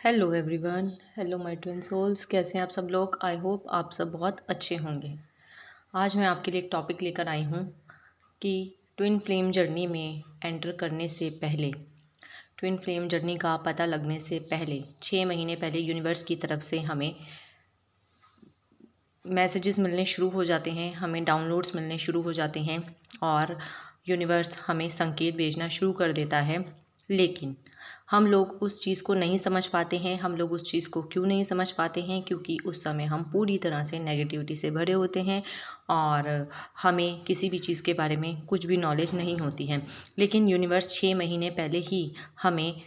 Hello everyone, hello my twin souls. कैसे हैं आप सब लोग? आई होप आप सब बहुत अच्छे होंगे। आज मैं आपके लिए एक टॉपिक लेकर आई हूँ कि ट्विन फ्लेम जर्नी में एंटर करने से पहले, ट्विन फ्लेम जर्नी का पता लगने से पहले 6 महीने पहले यूनिवर्स की तरफ से हमें मैसेजेस मिलने शुरू हो जाते हैं, हमें डाउनलोड्स मिलने शुरू हो जाते हैं और यूनिवर्स हमें संकेत भेजना शुरू कर देता है। लेकिन हम लोग उस चीज़ को नहीं समझ पाते हैं। हम लोग उस चीज़ को क्यों नहीं समझ पाते हैं? क्योंकि उस समय हम पूरी तरह से नेगेटिविटी से भरे होते हैं और हमें किसी भी चीज़ के बारे में कुछ भी नॉलेज नहीं होती है। लेकिन यूनिवर्स 6 महीने पहले ही हमें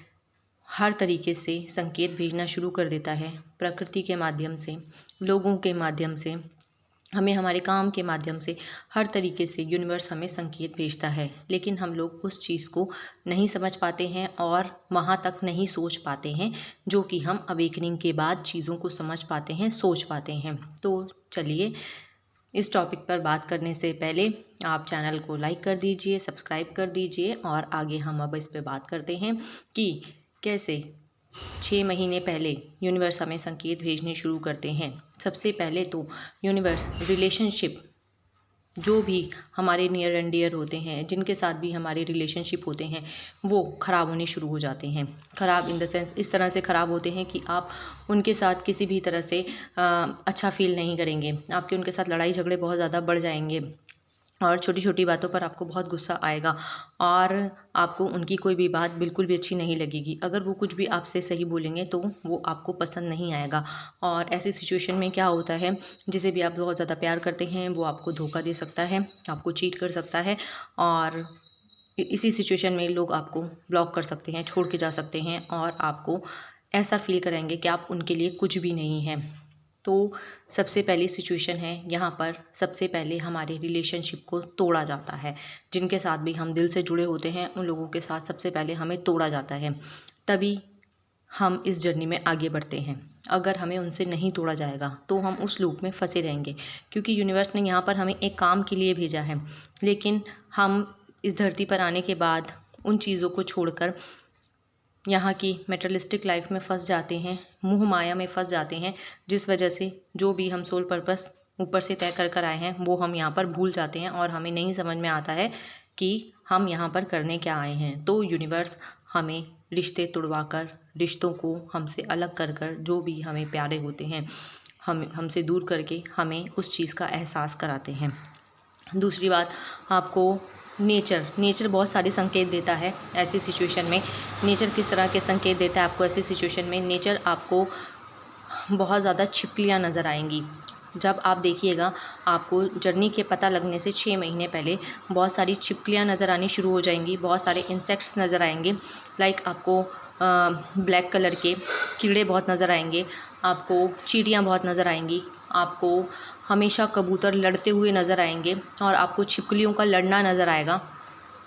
हर तरीके से संकेत भेजना शुरू कर देता है। प्रकृति के माध्यम से, लोगों के माध्यम से, हमें हमारे काम के माध्यम से, हर तरीके से यूनिवर्स हमें संकेत भेजता है। लेकिन हम लोग उस चीज़ को नहीं समझ पाते हैं और वहाँ तक नहीं सोच पाते हैं, जो कि हम अवेकनिंग के बाद चीज़ों को समझ पाते हैं, सोच पाते हैं। तो चलिए, इस टॉपिक पर बात करने से पहले आप चैनल को लाइक कर दीजिए, सब्सक्राइब कर दीजिए और आगे हम अब इस पर बात करते हैं कि कैसे 6 महीने पहले यूनिवर्स हमें संकेत भेजने शुरू करते हैं। सबसे पहले तो यूनिवर्स रिलेशनशिप, जो भी हमारे नियर एंड डियर होते हैं, जिनके साथ भी हमारे रिलेशनशिप होते हैं, वो ख़राब होने शुरू हो जाते हैं। ख़राब इन द सेंस इस तरह से ख़राब होते हैं कि आप उनके साथ किसी भी तरह से अच्छा फील नहीं करेंगे। आपके उनके साथ लड़ाई झगड़े बहुत ज़्यादा बढ़ जाएंगे और छोटी छोटी बातों पर आपको बहुत गुस्सा आएगा और आपको उनकी कोई भी बात बिल्कुल भी अच्छी नहीं लगेगी। अगर वो कुछ भी आपसे सही बोलेंगे तो वो आपको पसंद नहीं आएगा। और ऐसी सिचुएशन में क्या होता है, जिसे भी आप बहुत ज़्यादा प्यार करते हैं वो आपको धोखा दे सकता है, आपको चीट कर सकता है और इसी सिचुएशन में लोग आपको ब्लॉक कर सकते हैं, छोड़ के जा सकते हैं और आपको ऐसा फील कराएंगे कि आप उनके लिए कुछ भी नहीं हैं। तो सबसे पहली सिचुएशन है, यहाँ पर सबसे पहले हमारे रिलेशनशिप को तोड़ा जाता है। जिनके साथ भी हम दिल से जुड़े होते हैं उन लोगों के साथ सबसे पहले हमें तोड़ा जाता है, तभी हम इस जर्नी में आगे बढ़ते हैं। अगर हमें उनसे नहीं तोड़ा जाएगा तो हम उस लूप में फंसे रहेंगे, क्योंकि यूनिवर्स ने यहाँ पर हमें एक काम के लिए भेजा है। लेकिन हम इस धरती पर आने के बाद उन चीज़ों को छोड़कर यहाँ की मेटेरियलिस्टिक लाइफ में फंस जाते हैं, मोह माया में फंस जाते हैं, जिस वजह से जो भी हम सोल पर्पस ऊपर से तय कर कर आए हैं वो हम यहाँ पर भूल जाते हैं और हमें नहीं समझ में आता है कि हम यहाँ पर करने क्या आए हैं। तो यूनिवर्स हमें रिश्ते तुड़वा कर, रिश्तों को हमसे अलग कर कर, जो भी हमें प्यारे होते हैं हमसे दूर करके हमें उस चीज़ का एहसास कराते हैं। दूसरी बात, आपको नेचर बहुत सारे संकेत देता है ऐसी सिचुएशन में। नेचर किस तरह के संकेत देता है आपको ऐसी सिचुएशन में? नेचर आपको बहुत ज़्यादा छिपकलियाँ नज़र आएंगी। जब आप देखिएगा, आपको जर्नी के पता लगने से 6 महीने पहले बहुत सारी छिपकलियाँ नज़र आनी शुरू हो जाएंगी, बहुत सारे इंसेक्ट्स नज़र आएंगे। लाइक आपको ब्लैक कलर के कीड़े बहुत नज़र आएंगे, आपको चींटियाँ बहुत नज़र आएंगी, आपको हमेशा कबूतर लड़ते हुए नज़र आएंगे और आपको छिपकलियों का लड़ना नज़र आएगा।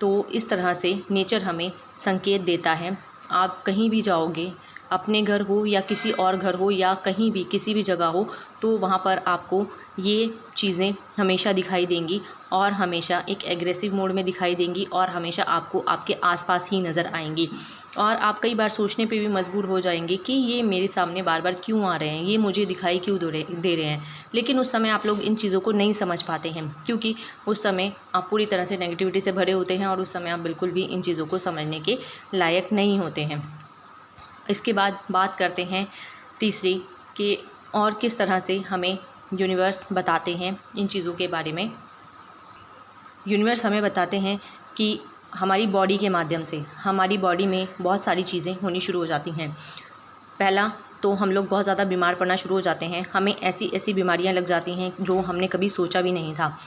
तो इस तरह से नेचर हमें संकेत देता है। आप कहीं भी जाओगे, अपने घर हो या किसी और घर हो या कहीं भी किसी भी जगह हो, तो वहाँ पर आपको ये चीज़ें हमेशा दिखाई देंगी और हमेशा एक एग्रेसिव मोड में दिखाई देंगी और हमेशा आपको आपके आसपास ही नज़र आएंगी। और आप कई बार सोचने पे भी मजबूर हो जाएंगे कि ये मेरे सामने बार बार क्यों आ रहे हैं, ये मुझे दिखाई क्यों दे रहे हैं। लेकिन उस समय आप लोग इन चीज़ों को नहीं समझ पाते हैं, क्योंकि उस समय आप पूरी तरह से नेगेटिविटी से भरे होते हैं और उस समय आप बिल्कुल भी इन चीज़ों को समझने के लायक नहीं होते हैं। इसके बाद बात करते हैं तीसरी, कि और किस तरह से हमें यूनिवर्स बताते हैं इन चीज़ों के बारे में। यूनिवर्स हमें बताते हैं कि हमारी बॉडी के माध्यम से, हमारी बॉडी में बहुत सारी चीज़ें होनी शुरू हो जाती हैं। पहला तो हम लोग बहुत ज़्यादा बीमार पड़ना शुरू हो जाते हैं, हमें ऐसी ऐसी बीमारियां लग जाती हैं जो हमने कभी सोचा भी नहीं था।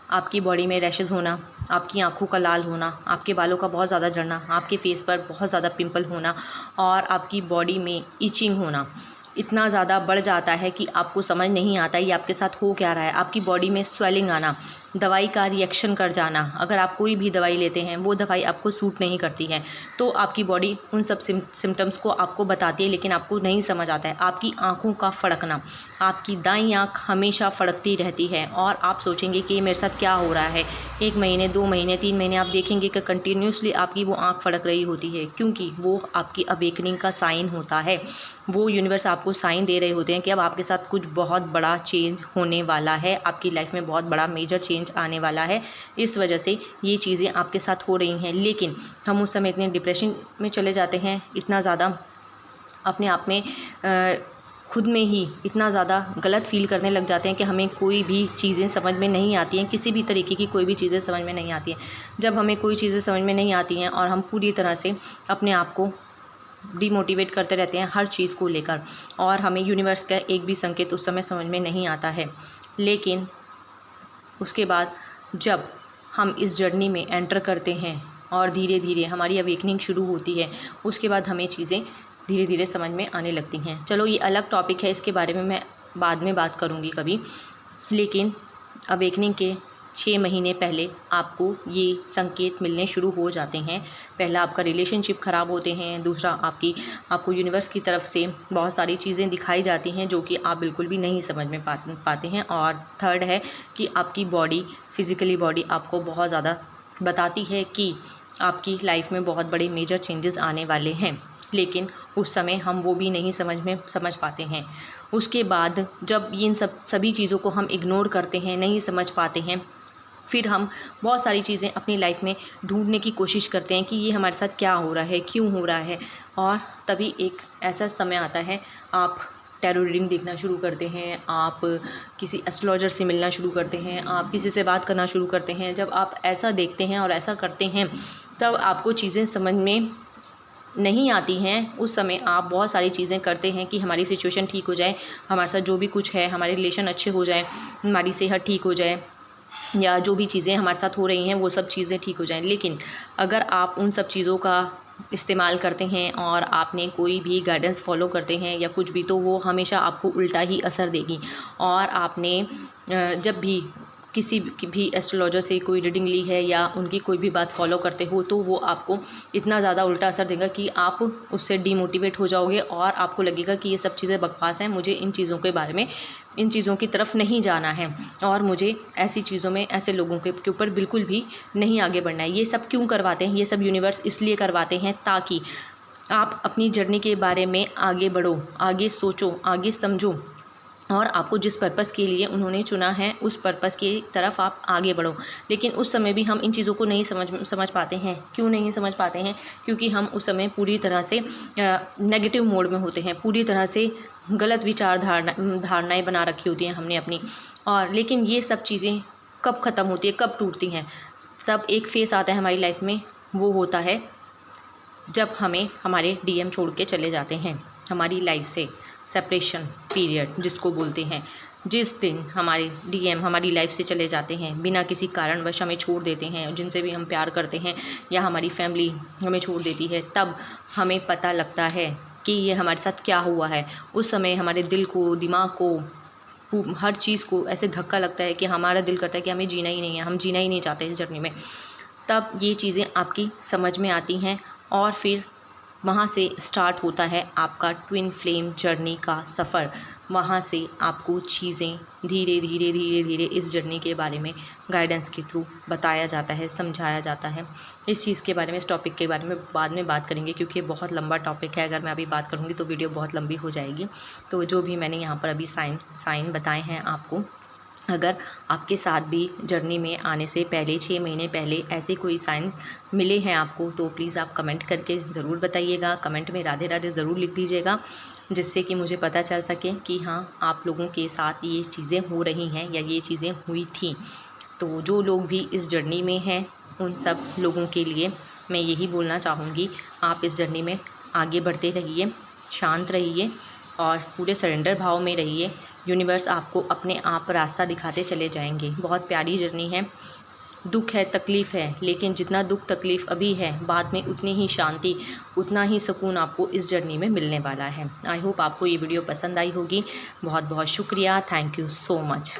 आपकी बॉडी में रैशेज़ होना, आपकी आँखों का लाल होना, आपके बालों का बहुत ज़्यादा झड़ना, आपके फेस पर बहुत ज़्यादा पिंपल होना और आपकी बॉडी में इचिंग होना इतना ज़्यादा बढ़ जाता है कि आपको समझ नहीं आता ये आपके साथ हो क्या रहा है। आपकी बॉडी में स्वेलिंग आना, दवाई का रिएक्शन कर जाना, अगर आप कोई भी दवाई लेते हैं वो दवाई आपको सूट नहीं करती है तो आपकी बॉडी उन सब सिम्टम्स को आपको बताती है, लेकिन आपको नहीं समझ आता है। आपकी आँखों का फड़कना, आपकी दाईं आँख हमेशा फड़कती रहती है और आप सोचेंगे कि ये मेरे साथ क्या हो रहा है। 1 महीने, 2 महीने, 3 महीने आप देखेंगे कि कंटिन्यूसली आपकी वो आँख फड़क रही होती है, क्योंकि वो आपकी अवेकनिंग का साइन होता है। वो यूनिवर्स आपको साइन दे रहे होते हैं कि अब आपके साथ कुछ बहुत बड़ा चेंज होने वाला है, आपकी लाइफ में बहुत बड़ा मेजर चेंज आने वाला है। इस वजह से ये चीज़ें आपके साथ हो रही हैं, लेकिन हम उस समय इतने डिप्रेशन में चले जाते हैं, इतना ज़्यादा अपने आप में खुद में ही इतना ज़्यादा गलत फ़ील करने लग जाते हैं कि हमें कोई भी चीज़ें समझ में नहीं आती हैं, किसी भी तरीके की कोई भी चीज़ें समझ में नहीं आती हैं। जब हमें कोई चीज़ें समझ में नहीं आती हैं और हम पूरी तरह से अपने आप को डिमोटिवेट करते रहते हैं हर चीज़ को लेकर, और हमें यूनिवर्स का एक भी संकेत उस समय समझ में नहीं आता है। लेकिन उसके बाद जब हम इस जर्नी में एंटर करते हैं और धीरे धीरे हमारी अवेकनिंग शुरू होती है, उसके बाद हमें चीज़ें धीरे धीरे समझ में आने लगती हैं। चलो ये अलग टॉपिक है, इसके बारे में मैं बाद में बात करूँगी कभी। लेकिन अवेकनिंग के 6 महीने पहले आपको ये संकेत मिलने शुरू हो जाते हैं। पहला आपका रिलेशनशिप ख़राब होते हैं, दूसरा आपको यूनिवर्स की तरफ से बहुत सारी चीज़ें दिखाई जाती हैं जो कि आप बिल्कुल भी नहीं समझ में पाते हैं, और थर्ड है कि आपकी बॉडी, फिज़िकली बॉडी आपको बहुत ज़्यादा बताती है कि आपकी लाइफ में बहुत बड़े मेजर चेंजेस आने वाले हैं, लेकिन उस समय हम वो भी नहीं समझ पाते हैं। उसके बाद जब इन सभी चीज़ों को हम इग्नोर करते हैं, नहीं समझ पाते हैं, फिर हम बहुत सारी चीज़ें अपनी लाइफ में ढूंढने की कोशिश करते हैं कि ये हमारे साथ क्या हो रहा है, क्यों हो रहा है। और तभी एक ऐसा समय आता है, आप टैरो रीडिंग देखना शुरू करते हैं, आप किसी एस्ट्रोलॉजर से मिलना शुरू करते हैं, आप किसी से बात करना शुरू करते हैं। जब आप ऐसा देखते हैं और ऐसा करते हैं, तब आपको चीज़ें समझ में नहीं आती हैं। उस समय आप बहुत सारी चीज़ें करते हैं कि हमारी सिचुएशन ठीक हो जाए, हमारे साथ जो भी कुछ है, हमारे रिलेशन अच्छे हो जाए, हमारी सेहत ठीक हो जाए, या जो भी चीज़ें हमारे साथ हो रही हैं वो सब चीज़ें ठीक हो जाएं। लेकिन अगर आप उन सब चीज़ों का इस्तेमाल करते हैं और आपने कोई भी गाइडेंस फॉलो करते हैं या कुछ भी, तो वो हमेशा आपको उल्टा ही असर देगी। और आपने जब भी किसी भी एस्ट्रोलॉजर से कोई रीडिंग ली है या उनकी कोई भी बात फॉलो करते हो, तो वो आपको इतना ज़्यादा उल्टा असर देगा कि आप उससे डीमोटिवेट हो जाओगे और आपको लगेगा कि ये सब चीज़ें बकवास हैं, मुझे इन चीज़ों के बारे में, इन चीज़ों की तरफ नहीं जाना है और मुझे ऐसी चीज़ों में, ऐसे लोगों के ऊपर बिल्कुल भी नहीं आगे बढ़ना है। ये सब क्यों करवाते हैं? ये सब यूनिवर्स इसलिए करवाते हैं ताकि आप अपनी जर्नी के बारे में आगे बढ़ो, आगे सोचो, आगे समझो, और आपको जिस पर्पस के लिए उन्होंने चुना है उस पर्पस की तरफ आप आगे बढ़ो। लेकिन उस समय भी हम इन चीज़ों को नहीं समझ पाते हैं। क्यों नहीं समझ पाते हैं? क्योंकि हम उस समय पूरी तरह से नेगेटिव मोड में होते हैं, पूरी तरह से गलत धारणाएं बना रखी होती हैं हमने अपनी। और लेकिन ये सब चीज़ें कब ख़त्म होती है, कब टूटती हैं? तब एक फेस आता है हमारी लाइफ में, वो होता है जब हमें हमारे डीएम छोड़ के चले जाते हैं, हमारी लाइफ से सेपरेशन पीरियड जिसको बोलते हैं। जिस दिन हमारे डीएम हमारी लाइफ से चले जाते हैं, बिना किसी कारणवश हमें छोड़ देते हैं, जिनसे भी हम प्यार करते हैं, या हमारी फैमिली हमें छोड़ देती है, तब हमें पता लगता है कि ये हमारे साथ क्या हुआ है। उस समय हमारे दिल को, दिमाग को, हर चीज़ को ऐसे धक्का लगता है कि हमारा दिल करता है कि हमें जीना ही नहीं है, हम जीना ही नहीं चाहते इस जर्नी में। तब ये चीज़ें आपकी समझ में आती हैं और फिर वहाँ से स्टार्ट होता है आपका ट्विन फ्लेम जर्नी का सफ़र। वहाँ से आपको चीज़ें धीरे धीरे धीरे धीरे इस जर्नी के बारे में गाइडेंस के थ्रू बताया जाता है, समझाया जाता है। इस चीज़ के बारे में, इस टॉपिक के बारे में बाद में बात करेंगे, क्योंकि ये बहुत लंबा टॉपिक है। अगर मैं अभी बात करूँगी तो वीडियो बहुत लंबी हो जाएगी। तो जो भी मैंने यहाँ पर अभी साइन बताए हैं आपको, अगर आपके साथ भी जर्नी में आने से पहले 6 महीने पहले ऐसे कोई साइन मिले हैं आपको, तो प्लीज़ आप कमेंट करके ज़रूर बताइएगा। कमेंट में राधे राधे ज़रूर लिख दीजिएगा, जिससे कि मुझे पता चल सके कि हाँ, आप लोगों के साथ ये चीज़ें हो रही हैं या ये चीज़ें हुई थी। तो जो लोग भी इस जर्नी में हैं, उन सब लोगों के लिए मैं यही बोलना चाहूँगी, आप इस जर्नी में आगे बढ़ते रहिए, शांत रहिए और पूरे सरेंडर भाव में रहिए। यूनिवर्स आपको अपने आप रास्ता दिखाते चले जाएंगे। बहुत प्यारी जर्नी है, दुख है, तकलीफ़ है, लेकिन जितना दुख तकलीफ़ अभी है, बाद में उतनी ही शांति, उतना ही सुकून आपको इस जर्नी में मिलने वाला है। आई होप आपको ये वीडियो पसंद आई होगी। बहुत बहुत शुक्रिया, थैंक यू सो मच।